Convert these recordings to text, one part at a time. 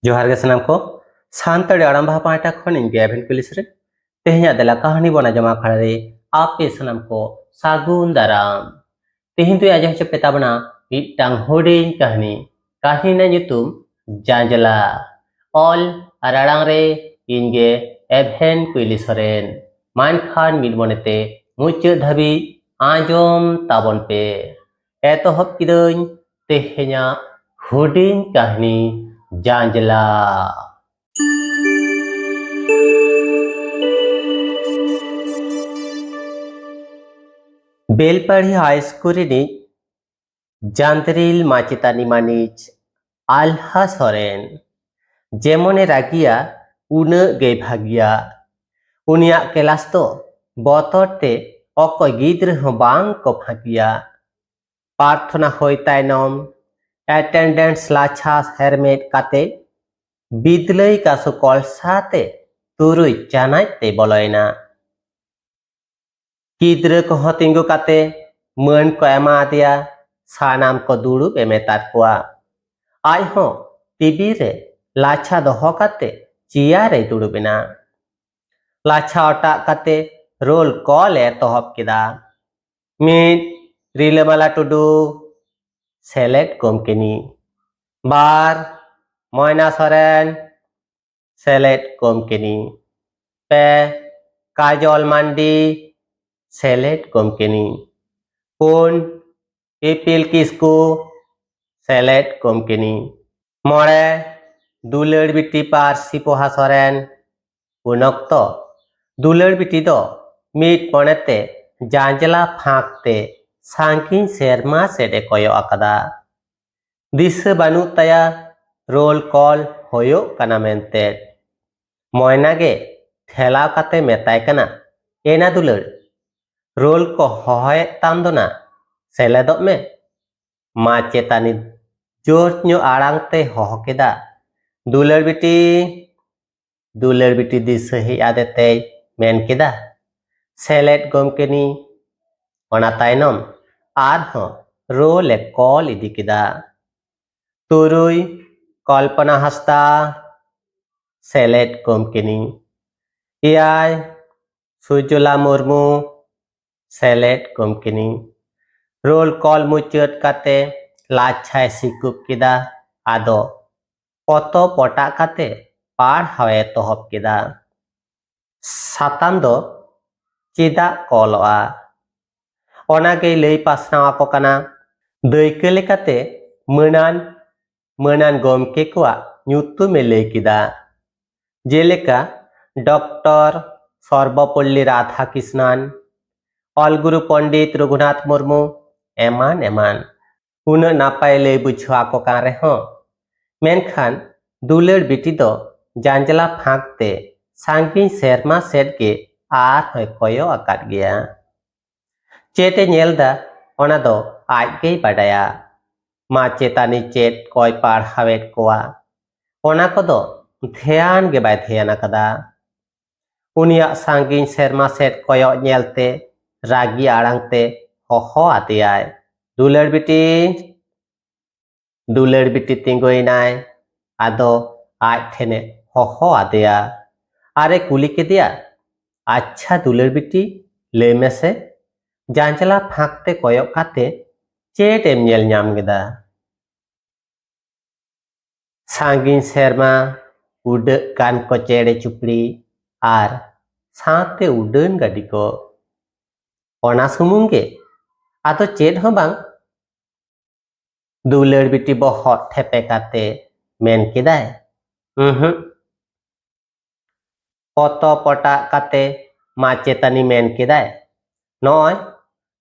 जोहार गे सानाम को सानताड़ी आराम बाहा पाटा खन इंगे एभेन पुलिस रे तेहया देला कहानी बना जमा खड़ा रे आपे सानाम को सागुन दाराम तेहिं तो आज हचे पेता बना मिटांग होडिंग कहानी ना nyutum जांजला ऑल अराड़ांग रे इंगे एभेन पुलिस रेन मान खान मिल बनेते मुच्चे धबी आंजोम ताबन पे एतोहब किदों तेहया होडिंग कहानी जांजला बेलपाड़ी हाई स्कूल रे जांतरिल माचितानी मानिच आल्हा सोरेन जेमने रागिया उन गे भागिया उनिया क्लास तो बतरते अको गिद्र हो बांग को भागिया प्रार्थना होय तायनम एटेंडेंस लाछा हेरमेट काते बिदलई कासु कलसाते तुरुई चानाय ते बोलयना गिद्र को तिंगु काते मन को एमा दिया सानाम को दुड़ुब एमेताद कोआ आज हो टीवी रे लाछा दोहो काते चियारे दुड़ुबेना लाछा ओटा काते रोल कॉल एतोहब केदा मिट रिलेमाला टुडू सेलेक्ट गोमकेनी बार मयना सोरेन सेलेक्ट गोमकेनी पे काजल मांडी सेलेक्ट गोमकेनी पुन इपिल किसकू सेलेक्ट गोमकेनी मोड़े दुलड़ बिटी पारसी पोहा सोरेन उनक्तो दुलड़ बिटी दो मिट पनेते जांजला फांकते सांकिन सेरमा सेडे कोयो अकदा दिस बानु तया रोल कॉल होयो कना मेंते मोयनागे ठेलाव काते मेताय कना एना दुलड़ रोल को होय ताम दोना सेलेदोग में माचेतानी जोर न्यो आड़ांगते होह केदा दुलड़ बिटी दिस ही आदेते मेन केदा सेलेट गोमकेनी ओना तायनम आर हो रोल कॉल इदी केदा तुरुई कल्पना हस्ता सेलेट गोमकेनी इयाय सुजुला मुर्मू सेलेट गोमकेनी रोल कॉल मुचाद काते लाछाय सिकुब केदा आदो पतो पटा काते पार हावे तोहब केदा साताम दो चेदा कॉलवा ओनागे लई पासनावा को कना दैके लेकाते मनान गोमके कोआ ᱧᱩᱛᱩᱢᱮ लई केदा जेलेका डॉक्टर सर्वपल्ली राधाकृष्णन अलगुरु पंडित रघुनाथ मुर्मू एमान एमान उन नापाय लई बुझवा को कान रेहो मेनखान दुलड़ बिटी दो जांजला फांकते सांगिन सेरमा सेट के आर होय कोयो आकाद गया चेटे नेलदा ओना दो आजगे बाडाया माचेतानी चेट कोय पाढ़ावेट कोआ ओना को दो ध्यान गे बाय ध्यान अकदा उनिया सांगिन सेरमा सेट कोयो नेलते रागी आड़ांगते होहो आतियाय दुलड़ बिटी तिंगुइनाय आदो आज ठेने होहो आदिया आरे कुली के दिया अच्छा दुलड़ बिटी ले में से जांजला फांकते कोयो काते चेट एम नेल ᱧᱟᱢ गेदा सांगिन सेरमा उड़ कान को चेड़े चुपड़ी आर साथे उड़न गाड़ी को ओना सुमुंगे आतो चेट हो बांग दुलड़ बिटी बहुत ठेपे काते मेन केदाय पतो पटा काते माचेतानी मेन केदाय नॉय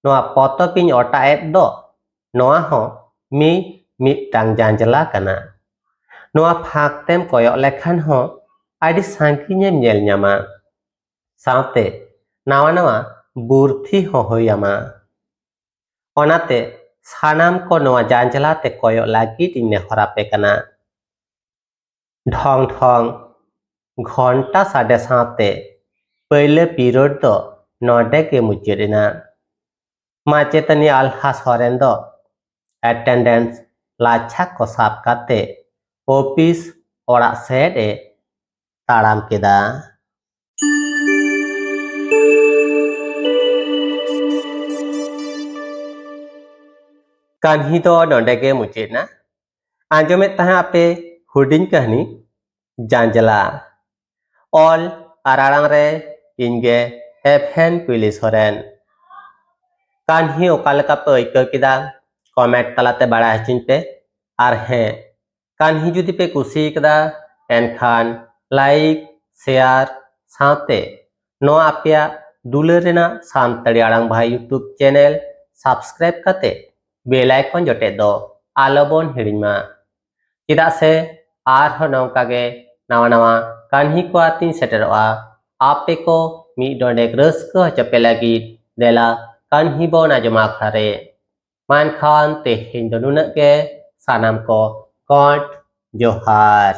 नोआ पतो पिन ओटा एत दो नोआ हो मिटांग जांजला कना नोआ फांकतेम कोयो लेखान हो आदि सांकिनेम नेल ᱧᱟᱢᱟ सावते नावा नावा बुर्थी हो होयामा ओनाते सानाम को नोआ जांजला ते कोयो लागिद इने हरापे कना ढोंग ढोंग घंटा साडे साते पहले पीरियड दो नोडे के मुचेरिना माचेतनी आल्हा सोरेन दो अटेंडेंस लाछा को साब काते ऑफिस ओड़ा सेड ए ताड़ाम केदा। कान्ही तो नोंडे गे मुचेदना। आंजमेद तहां आपे हुडिंग कहनी जांजला ऑल आराड़ांग रे इनगे एफएन पुलिस होरेन। कान्ही ओकालका पे अइको केदा कमेंट तलाते बाड़ा हचिन पे आर हें कान्ही जुदी पे कुसी कदा एनखान लाइक शेयर साथे नो आपेया दुलर रेना सानताड़ी आड़ांग भाई यूट्यूब चैनल सब्सक्राइब कते बेल आइकन जोटे दो आलोबन हिड़िमा चेदा से आर नौका गे नवा नवा कान्ही को आती सेटरवा आपे को मी डोंडेक रस्को हचपे लगी देला कान्ही बोना जमा खारे मान खान ते हिंदुनुनक के सानाम को कॉट जोहार।